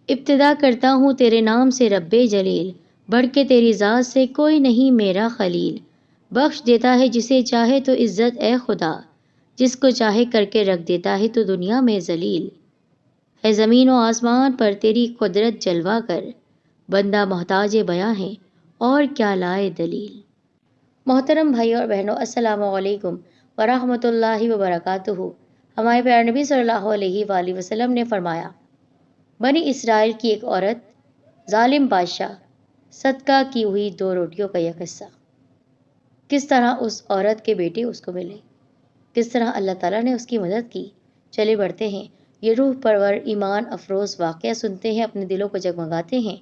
ابتدا کرتا ہوں تیرے نام سے رب جلیل، بڑھ کے تیری ذات سے کوئی نہیں میرا خلیل، بخش دیتا ہے جسے چاہے تو عزت اے خدا، جس کو چاہے کر کے رکھ دیتا ہے تو دنیا میں ذلیل، ہے زمین و آسمان پر تیری قدرت جلوہ کر، بندہ محتاج بیاں ہے اور کیا لائے دلیل۔ محترم بھائی اور بہنوں، السلام علیکم ورحمۃ اللہ وبرکاتہ۔ ہمارے پیارے نبی صلی اللہ علیہ وآلہ وسلم نے فرمایا، بنی اسرائیل کی ایک عورت، ظالم بادشاہ، صدقہ کی ہوئی 2 روٹیوں کا یہ قصہ۔ کس طرح اس عورت کے بیٹے اس کو ملے، کس طرح اللہ تعالیٰ نے اس کی مدد کی۔ چلے بڑھتے ہیں، یہ روح پرور ایمان افروز واقعہ سنتے ہیں، اپنے دلوں کو جگمگاتے ہیں۔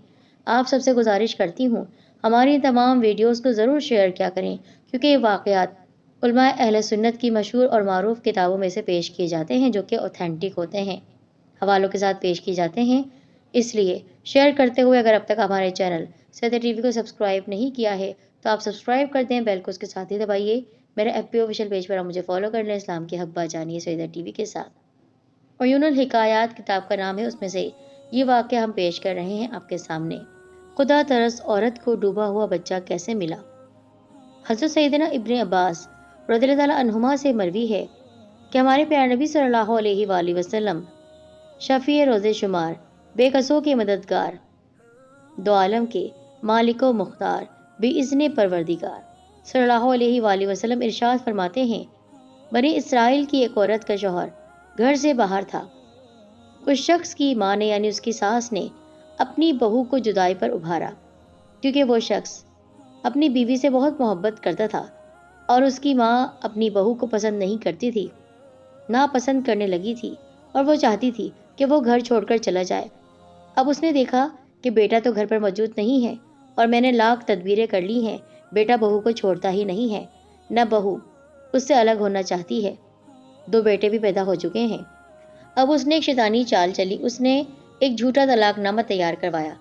آپ سب سے گزارش کرتی ہوں ہماری تمام ویڈیوز کو ضرور شیئر کیا کریں، کیونکہ یہ واقعات علماء اہل سنت کی مشہور اور معروف کتابوں میں سے پیش کیے جاتے ہیں، جو کہ اوتھینٹک ہوتے ہیں، حوالوں کے ساتھ پیش کیے جاتے ہیں۔ اس لیے شیئر کرتے ہوئے اگر اب تک ہمارے چینل سیدہ ٹی وی کو سبسکرائب نہیں کیا ہے تو آپ سبسکرائب کر دیں، بیل کو اس کے ساتھ ہی دبائیے۔ میرے ایف پی آفیشیل پیج پر آپ مجھے فالو کر لیں۔ اسلام کی حق بات جانیے سیدہ ٹی وی کے ساتھ۔ عیون الحکایات کتاب کا نام ہے، اس میں سے یہ واقعہ ہم پیش کر رہے ہیں آپ کے سامنے۔ خدا ترس عورت کو ڈوبا ہوا بچہ کیسے ملا؟ حضرت سیدنا ابن عباس رضی اللہ تعالیٰ عنہما سے مروی ہے کہ ہمارے پیارے نبی صلی اللہ علیہ وآلہ وسلم، شفیع روز شمار، بے کسوں کے مددگار، دو عالم کے مالک و مختار، بِإِذْنِ پروردگار صلی اللہ علیہ وآلہ وسلم ارشاد فرماتے ہیں، بنی اسرائیل کی ایک عورت کا شوہر گھر سے باہر تھا۔ کچھ شخص کی ماں نے یعنی اس کی ساس نے اپنی بہو کو جدائی پر ابھارا، کیونکہ وہ شخص اپنی بیوی سے بہت محبت کرتا تھا اور اس کی ماں اپنی بہو کو پسند نہیں کرتی تھی، ناپسند کرنے لگی تھی، اور وہ چاہتی تھی کہ وہ گھر چھوڑ کر چلا جائے۔ اب اس نے دیکھا کہ بیٹا تو گھر پر موجود نہیں ہے اور میں نے لاکھ تدبیریں کر لی ہیں، بیٹا بہو کو چھوڑتا ہی نہیں ہے، نہ بہو اس سے الگ ہونا چاہتی ہے، 2 بیٹے بھی پیدا ہو چکے ہیں۔ اب اس نے ایک شیطانی چال چلی، اس نے ایک جھوٹا طلاق نامہ تیار کروایا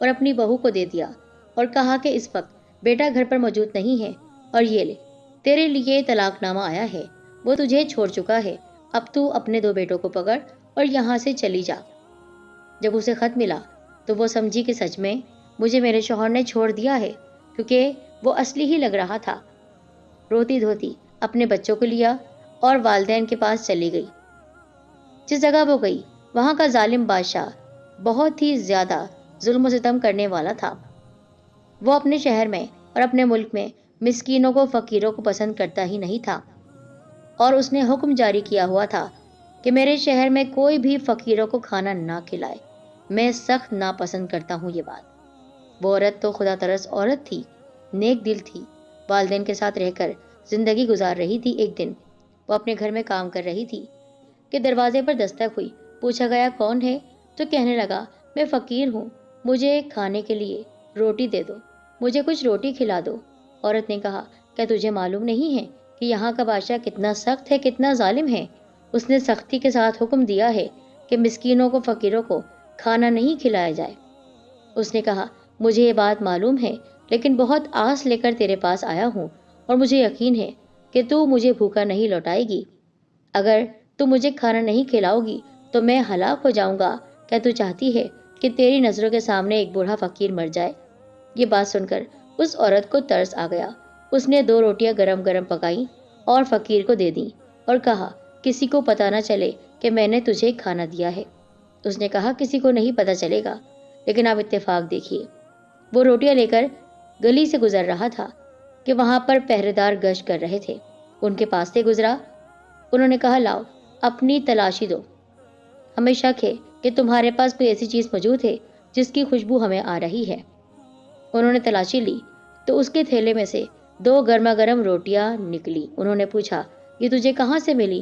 اور اپنی بہو کو دے دیا اور کہا کہ اس وقت بیٹا گھر پر موجود نہیں ہے، اور یہ لے تیرے لیے طلاق نامہ آیا ہے، وہ تجھے چھوڑ چکا ہے، اب تو اپنے 2 بیٹوں کو پکڑ اور یہاں سے چلی جا۔ جب اسے خط ملا تو وہ سمجھی کہ سچ میں مجھے میرے شوہر نے چھوڑ دیا ہے، کیونکہ وہ اصلی ہی لگ رہا تھا۔ روتی دھوتی اپنے بچوں کو لیا اور والدین کے پاس چلی گئی۔ جس جگہ وہ گئی وہاں کا ظالم بادشاہ بہت ہی زیادہ ظلم و ستم کرنے والا تھا۔ وہ اپنے شہر میں اور اپنے ملک میں مسکینوں کو، فقیروں کو پسند کرتا ہی نہیں تھا، اور اس نے حکم جاری کیا ہوا تھا کہ میرے شہر میں کوئی بھی فقیروں کو کھانا نہ کھلائے۔ میں سخت ناپسند کرتا ہوں یہ بات۔ وہ عورت تو خدا ترس عورت تھی، نیک دل تھی، والدین کے ساتھ رہ کر زندگی گزار رہی تھی۔ ایک دن وہ اپنے گھر میں کام کر رہی تھی کہ دروازے پر دستک ہوئی، پوچھا گیا کون ہے؟ تو کہنے لگا میں فقیر ہوں، مجھے کھانے کے لیے روٹی دے دو، مجھے کچھ روٹی کھلا دو۔ عورت نے کہا کیا تجھے معلوم نہیں ہے کہ یہاں کا بادشاہ کتنا سخت ہے، کتنا ظالم ہے؟ اس نے سختی کے ساتھ حکم دیا ہے کہ مسکینوں کو، فقیروں کو کھانا نہیں کھلایا جائے۔ اس نے کہا مجھے یہ بات معلوم ہے، لیکن بہت آس لے کر تیرے پاس آیا ہوں، اور مجھے یقین ہے کہ تو مجھے بھوکا نہیں لوٹائے گی۔ اگر تو مجھے کھانا نہیں کھلاؤ گی تو میں ہلاک ہو جاؤں گا۔ کیا تو چاہتی ہے کہ تیری نظروں کے سامنے ایک بوڑھا فقیر مر جائے؟ یہ بات سن کر اس عورت کو ترس آ گیا۔ اس نے 2 روٹیاں گرم گرم پکائیں اور فقیر کو دے دیں اور کہا کسی کو پتہ نہ چلے کہ میں نے تجھے کھانا دیا ہے۔ اس نے کہا کسی کو نہیں پتہ چلے گا، لیکن آپ اتفاق دیکھیے، وہ روٹیاں لے کر گلی سے گزر رہا تھا کہ وہاں پر پہرے دار گشت کر رہے تھے۔ ان کے پاس سے گزرا، انہوں نے کہا لاؤ اپنی تلاشی دو، ہمیں شک ہے کہ تمہارے پاس کوئی ایسی چیز موجود ہے جس کی خوشبو ہمیں آ رہی ہے۔ انہوں نے تلاشی لی تو اس کے تھیلے میں سے 2 گرما گرم روٹیاں نکلی۔ انہوں نے پوچھا یہ تجھے کہاں سے ملی؟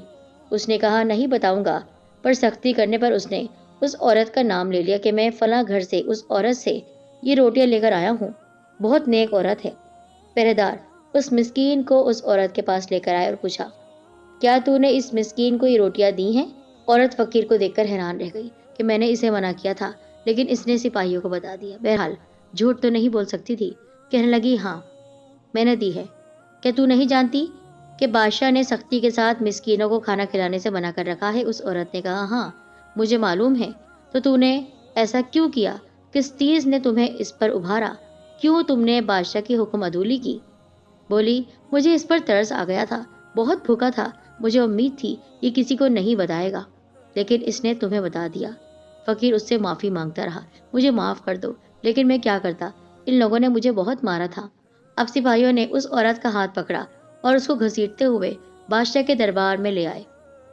اس نے کہا نہیں بتاؤں گا، پر سختی کرنے پر اس نے اس عورت کا نام لے لیا کہ میں فلاں گھر سے اس عورت سے یہ روٹیاں لے کر آیا ہوں، بہت نیک عورت ہے۔ پہرے دار اس مسکین کو اس عورت کے پاس لے کر آئے اور پوچھا کیا تو نے اس مسکین کو یہ روٹیاں دی ہیں؟ عورت فقیر کو دیکھ کر حیران رہ گئی کہ میں نے اسے منع کیا تھا، لیکن اس نے سپاہیوں کو بتا دیا۔ بہرحال جھوٹ تو نہیں بول سکتی تھی، کہنے لگی ہاں میں نے دی ہے۔ کیا تو نہیں جانتی کہ بادشاہ نے سختی کے ساتھ مسکینوں کو کھانا کھلانے سے منع کر رکھا ہے؟ اس عورت نے کہا، ہاں مجھے معلوم ہے۔ تو نے ایسا کیوں کیا؟ کس چیز نے تمہیں اس پر ابھارا؟ کیوں تم نے بادشاہ کی حکم عدولی کی؟ بولی، مجھے اس پر ترس آ گیا تھا، بہت بھوکا تھا، مجھے امید تھی یہ کسی کو نہیں بتائے گا، لیکن اس نے تمہیں بتا دیا۔ فقیر اس سے معافی مانگتا رہا، مجھے معاف کر دو، لیکن میں کیا کرتا، ان لوگوں نے مجھے بہت مارا تھا۔ اب سپاہیوں نے اس عورت کا ہاتھ پکڑا اور اس کو گھسیٹتے ہوئے بادشاہ کے دربار میں لے آئے۔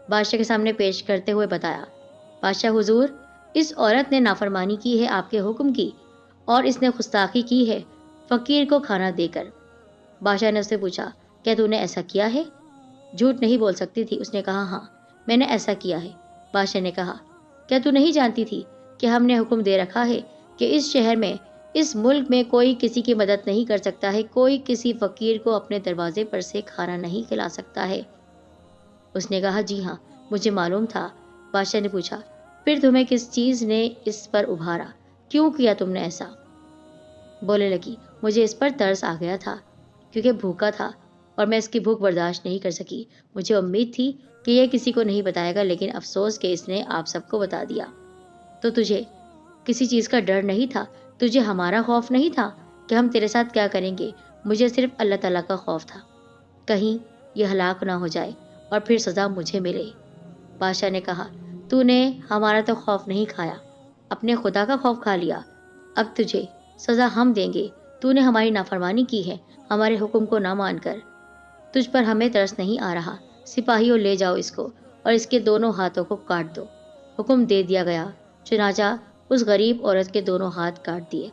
بادشاہ کے سامنے پیش کرتے ہوئے بتایا، بادشاہ حضور، اس عورت نے نافرمانی کی ہے آپ کے حکم کی، اور اس نے گستاخی کی ہے فقیر کو کھانا دے کر۔ بادشاہ نے اس سے پوچھا، کیا تو نے ایسا کیا ہے؟ جھوٹ نہیں بول سکتی تھی۔ اس نے کہا، ہاں میں نے ایسا کیا ہے۔ بادشاہ نے کہا، کیا تو نہیں جانتی تھی کہ ہم نے حکم دے رکھا ہے کہ اس شہر میں، اس ملک میں کوئی کسی کی مدد نہیں کر سکتا ہے، کوئی کسی فقیر کو اپنے دروازے پر سے کھانا نہیں کھلا سکتا ہے؟ اس نے کہا، جی ہاں مجھے معلوم تھا۔ بادشاہ نے پوچھا، پھر تمہیں کس چیز نے اس پر ابھارا؟ کیوں کیا تم نے ایسا؟ بولے لگی، مجھے اس پر ترس آ گیا تھا کیونکہ بھوکا تھا اور میں اس کی بھوک برداشت نہیں کر سکی۔ مجھے امید تھی کہ یہ کسی کو نہیں بتائے گا، لیکن افسوس کہ اس نے آپ سب کو بتا دیا۔ تو تجھے کسی چیز کا ڈر نہیں تھا؟ تجھے ہمارا خوف نہیں تھا کہ ہم تیرے ساتھ کیا کریں گے؟ مجھے صرف اللہ تعالیٰ کا خوف تھا، کہیں یہ ہلاک نہ ہو جائے اور پھر سزا مجھے ملے۔ بادشاہ نے کہا، تو نے ہمارا تو خوف نہیں کھایا، اپنے خدا کا خوف کھا لیا۔ اب تجھے سزا ہم دیں گے۔ تو نے ہماری نافرمانی کی ہے، ہمارے حکم کو نہ مان کر۔ تجھ پر ہمیں ترس نہیں آ رہا۔ سپاہیوں لے جاؤ اس کو اور اس کے دونوں ہاتھوں کو کاٹ دو۔ حکم دے دیا گیا، چنانچہ اس غریب عورت کے دونوں ہاتھ کاٹ دیے۔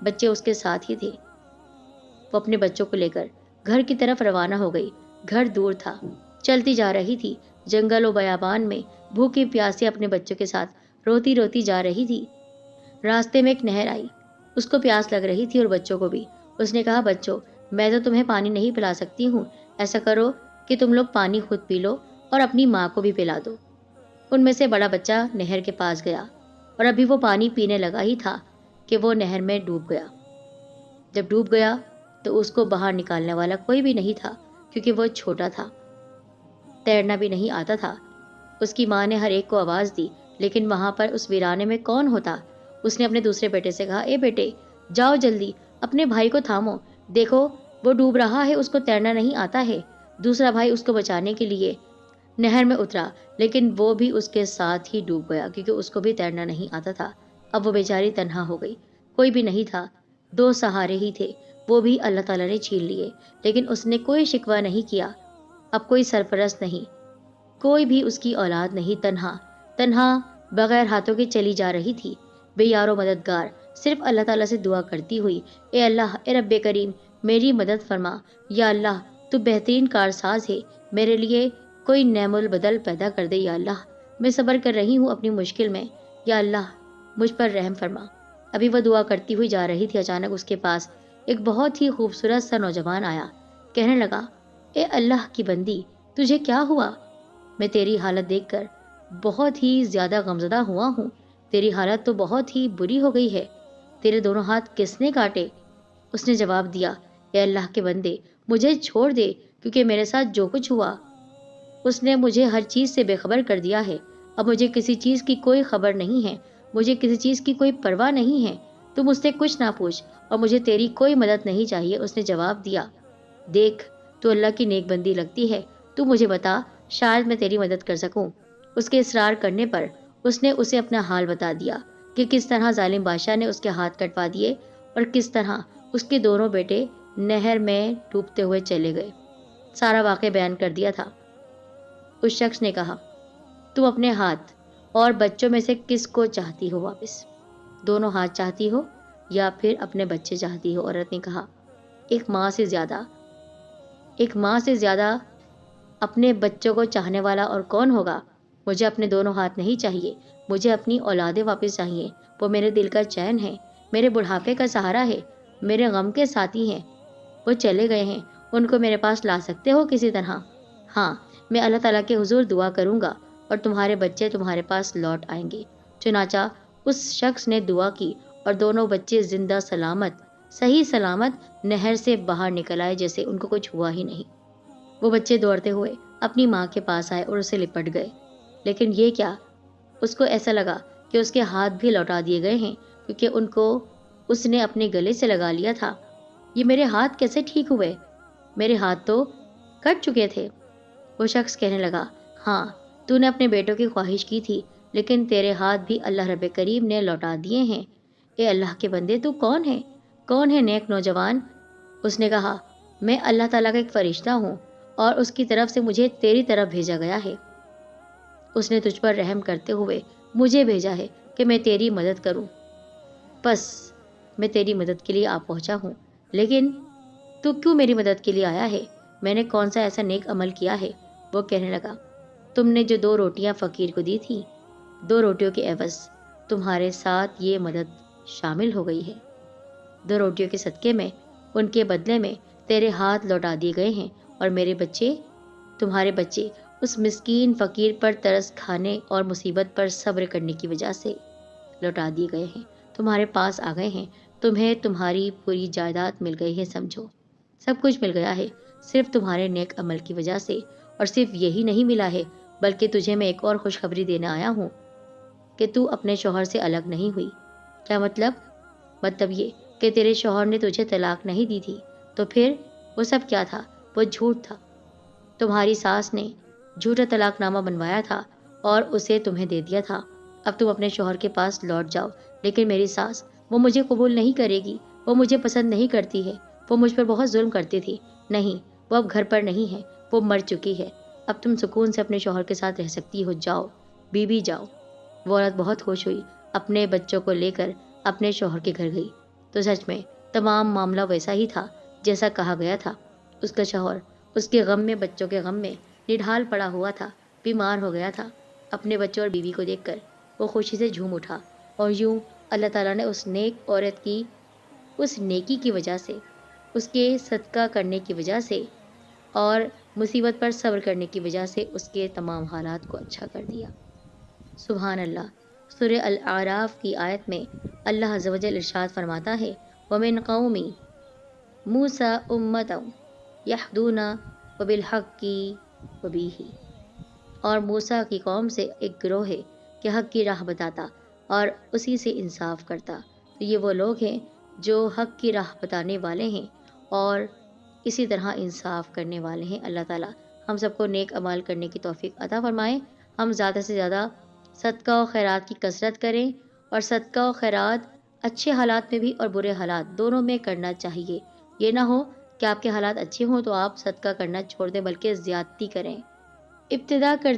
بچے اس کے ساتھ ہی تھے۔ وہ اپنے بچوں کو لے کر گھر کی طرف روانہ ہو گئی۔ گھر دور تھا، چلتی جا رہی تھی، جنگل و بیابان میں بھوکی پیاسی اپنے بچوں کے ساتھ روتی روتی جا رہی تھی۔ راستے میں ایک نہر آئی، اس کو پیاس لگ رہی تھی اور بچوں کو بھی۔ اس نے کہا، بچوں میں تو تمہیں پانی نہیں پلا سکتی ہوں، ایسا کرو کہ تم لوگ پانی خود پی لو اور اپنی ماں کو بھی پلا دو۔ ان میں سے بڑا بچہ نہر کے پاس گیا اور ابھی وہ پانی پینے لگا ہی تھا کہ وہ نہر میں ڈوب گیا۔ جب ڈوب گیا تو اس کو باہر نکالنے والا کوئی بھی نہیں تھا، کیونکہ وہ چھوٹا تھا، تیرنا بھی نہیں آتا تھا۔ اس کی ماں نے ہر ایک کو آواز دی، لیکن وہاں پر اس ویرانے میں کون ہوتا؟ اس نے اپنے دوسرے بیٹے سے کہا، اے بیٹے جاؤ جلدی اپنے بھائی کو تھامو، دیکھو وہ ڈوب رہا ہے، اس کو تیرنا نہیں آتا ہے۔ دوسرا بھائی اس کو بچانے کے لیے نہر میں اترا، لیکن وہ بھی اس کے ساتھ ہی ڈوب گیا کیونکہ اس کو بھی تیرنا نہیں آتا تھا۔ اب وہ بیچاری تنہا ہو گئی، کوئی بھی نہیں تھا، دو سہارے ہی تھے، وہ بھی اللہ تعالیٰ نے چھین لیے، لیکن اس نے کوئی شکوہ نہیں کیا۔ اب کوئی سرپرست نہیں، کوئی بھی اس کی اولاد نہیں، تنہا بغیر ہاتھوں کے چلی جا رہی تھی، بے یار و مددگار، صرف اللہ تعالیٰ سے دعا کرتی ہوئی، اے اللہ، اے رب کریم میری مدد فرما، یا اللہ تو بہترین کارساز ہے، میرے لیے کوئی نعم البدل پیدا کر دے، یا اللہ میں صبر کر رہی ہوں اپنی مشکل میں، یا اللہ مجھ پر رحم فرما۔ ابھی وہ دعا کرتی ہوئی جا رہی تھی، اچانک اس کے پاس ایک بہت ہی خوبصورت سا نوجوان آیا، کہنے لگا، اے اللہ کی بندی تجھے کیا ہوا؟ میں تیری حالت دیکھ کر بہت ہی زیادہ غمزدہ ہوا ہوں، تیری حالت تو بہت ہی بری ہو گئی ہے، تیرے دونوں ہاتھ کس نے کاٹے؟ اس نے جواب دیا، اے اللہ کے بندے مجھے چھوڑ دے، کیونکہ میرے ساتھ جو کچھ ہوا اس نے مجھے ہر چیز سے بے خبر کر دیا ہے، اب مجھے کسی چیز کی کوئی خبر نہیں ہے، مجھے کسی چیز کی کوئی پرواہ نہیں ہے، تو مجھ سے کچھ نہ پوچھ اور مجھے تیری کوئی مدد نہیں چاہیے۔ اس نے جواب دیا، دیکھ تو اللہ کی نیک بندی لگتی ہے، تو مجھے بتا شاید میں تیری مدد کر سکوں۔ اس کے اصرار کرنے پر اس نے اسے اپنا حال بتا دیا کہ کس طرح ظالم بادشاہ نے اس کے ہاتھ کٹوا دیے اور کس طرح اس کے دونوں بیٹے نہر میں ڈوبتے ہوئے چلے گئے۔ سارا واقعہ بیان کر دیا تھا۔ اس شخص نے کہا، تم اپنے ہاتھ اور بچوں میں سے کس کو چاہتی ہو واپس؟ دونوں ہاتھ چاہتی ہو یا پھر اپنے بچے چاہتی ہو؟ عورت نے کہا، ایک ماں سے زیادہ اپنے بچوں کو چاہنے والا اور کون ہوگا؟ مجھے اپنے دونوں ہاتھ نہیں چاہیے، مجھے اپنی اولادیں واپس چاہیے، وہ میرے دل کا چین ہے، میرے بڑھاپے کا سہارا ہے، میرے غم کے ساتھی ہیں، وہ چلے گئے ہیں، ان کو میرے پاس لا سکتے ہو کسی طرح؟ ہاں میں اللہ تعالیٰ کے حضور دعا کروں گا اور تمہارے بچے تمہارے پاس لوٹ آئیں گے۔ چنانچہ اس شخص نے دعا کی اور دونوں بچے زندہ سلامت صحیح سلامت نہر سے باہر نکل آئے جیسے ان کو کچھ ہوا ہی نہیں۔ وہ بچے دوڑتے ہوئے اپنی ماں کے پاس آئے اور اسے لپٹ گئے، لیکن یہ کیا، اس کو ایسا لگا کہ اس کے ہاتھ بھی لوٹا دیے گئے ہیں، کیونکہ ان کو اس نے اپنے گلے سے لگا لیا تھا۔ یہ میرے ہاتھ کیسے ٹھیک ہوئے؟ میرے ہاتھ تو کٹ چکے تھے۔ وہ شخص کہنے لگا، ہاں، تو نے اپنے بیٹوں کی خواہش کی تھی، لیکن تیرے ہاتھ بھی اللہ رب کریم نے لوٹا دیے ہیں۔ اے اللہ کے بندے، تو کون ہے؟ کون ہے نیک نوجوان؟ اس نے کہا، میں اللہ تعالیٰ کا ایک فرشتہ ہوں اور اس کی طرف سے مجھے تیری طرف بھیجا گیا ہے۔ اس نے تجھ پر رحم کرتے ہوئے مجھے بھیجا ہے کہ میں تیری مدد کروں۔ بس میں تیری مدد کے لیے آ پہنچا ہوں، لیکن تو کیوں میری مدد کے لیے آیا ہے؟ میں نے کون سا ایسا نیک عمل کیا ہے؟ وہ کہنے لگا، تم نے جو 2 روٹیاں فقیر کو دی تھی، 2 روٹیوں کے عوض تمہارے ساتھ یہ مدد شامل ہو گئی ہے۔ 2 روٹیوں کے صدقے میں ان کے بدلے میں تیرے ہاتھ لوٹا دیے گئے ہیں، اور میرے بچے، تمہارے بچے اس مسکین فقیر پر ترس کھانے اور مصیبت پر صبر کرنے کی وجہ سے لوٹا دیے گئے ہیں، تمہارے پاس آ گئے ہیں، تمہیں تمہاری پوری جائیداد مل گئی ہے، سمجھو سب کچھ مل گیا ہے صرف تمہارے نیک عمل کی وجہ سے۔ اور صرف یہی نہیں ملا ہے، بلکہ تجھے میں ایک اور خوشخبری دینے آیا ہوں کہ تو اپنے شوہر سے الگ نہیں ہوئی۔ کیا مطلب؟ مطلب یہ کہ تیرے شوہر نے تجھے طلاق نہیں دی تھی، تو پھر وہ سب کیا تھا؟ وہ جھوٹ تھا۔ تمہاری ساس نے جھوٹا طلاق نامہ بنوایا تھا اور اسے تمہیں دے دیا تھا۔ اب تم اپنے شوہر کے پاس لوٹ جاؤ، لیکن میری ساس، وہ مجھے قبول نہیں کرے گی، وہ مجھے پسند نہیں کرتی ہے، وہ مجھ پر بہت ظلم کرتی تھی۔ نہیں، وہ اب گھر پر نہیں ہے، وہ مر چکی ہے۔ اب تم سکون سے اپنے شوہر کے ساتھ رہ سکتی ہو، جاؤ بیوی جاؤ۔ وہ عورت بہت خوش ہوئی، اپنے بچوں کو لے کر اپنے شوہر کے گھر گئی۔ تو سچ میں تمام معاملہ ویسا ہی تھا جیسا کہا گیا تھا۔ اس کا شوہر اس کے غم میں، بچوں کے غم میں نڈھال پڑا ہوا تھا، بیمار ہو گیا تھا۔ اپنے بچوں اور بیوی کو دیکھ کر وہ خوشی سے جھوم اٹھا، اور یوں اللہ تعالیٰ نے اس نیک عورت کی اس نیکی کی وجہ سے، اس کے صدقہ کرنے کی وجہ سے اور مصیبت پر صبر کرنے کی وجہ سے اس کے تمام حالات کو اچھا کر دیا۔ سبحان اللہ۔ سورہ الاعراف کی آیت میں اللہ عز و جل ارشاد فرماتا ہے، وَمِن قَوْمِ مُوسَىٰ أُمَّةٌ يَهْدُونَ وَبِالْحَقِّ وَبِهِ، اور موسیٰ کی قوم سے ایک گروہ ہے کہ حق کی راہ بتاتا اور اسی سے انصاف کرتا۔ تو یہ وہ لوگ ہیں جو حق کی راہ بتانے والے ہیں اور اسی طرح انصاف کرنے والے ہیں۔ اللہ تعالیٰ ہم سب کو نیک اعمال کرنے کی توفیق عطا فرمائے۔ ہم زیادہ سے زیادہ صدقہ و خیرات کی کثرت کریں، اور صدقہ و خیرات اچھے حالات میں بھی اور برے حالات دونوں میں کرنا چاہیے۔ یہ نہ ہو کہ آپ کے حالات اچھے ہوں تو آپ صدقہ کرنا چھوڑ دیں، بلکہ زیادتی کریں۔ ابتدا کر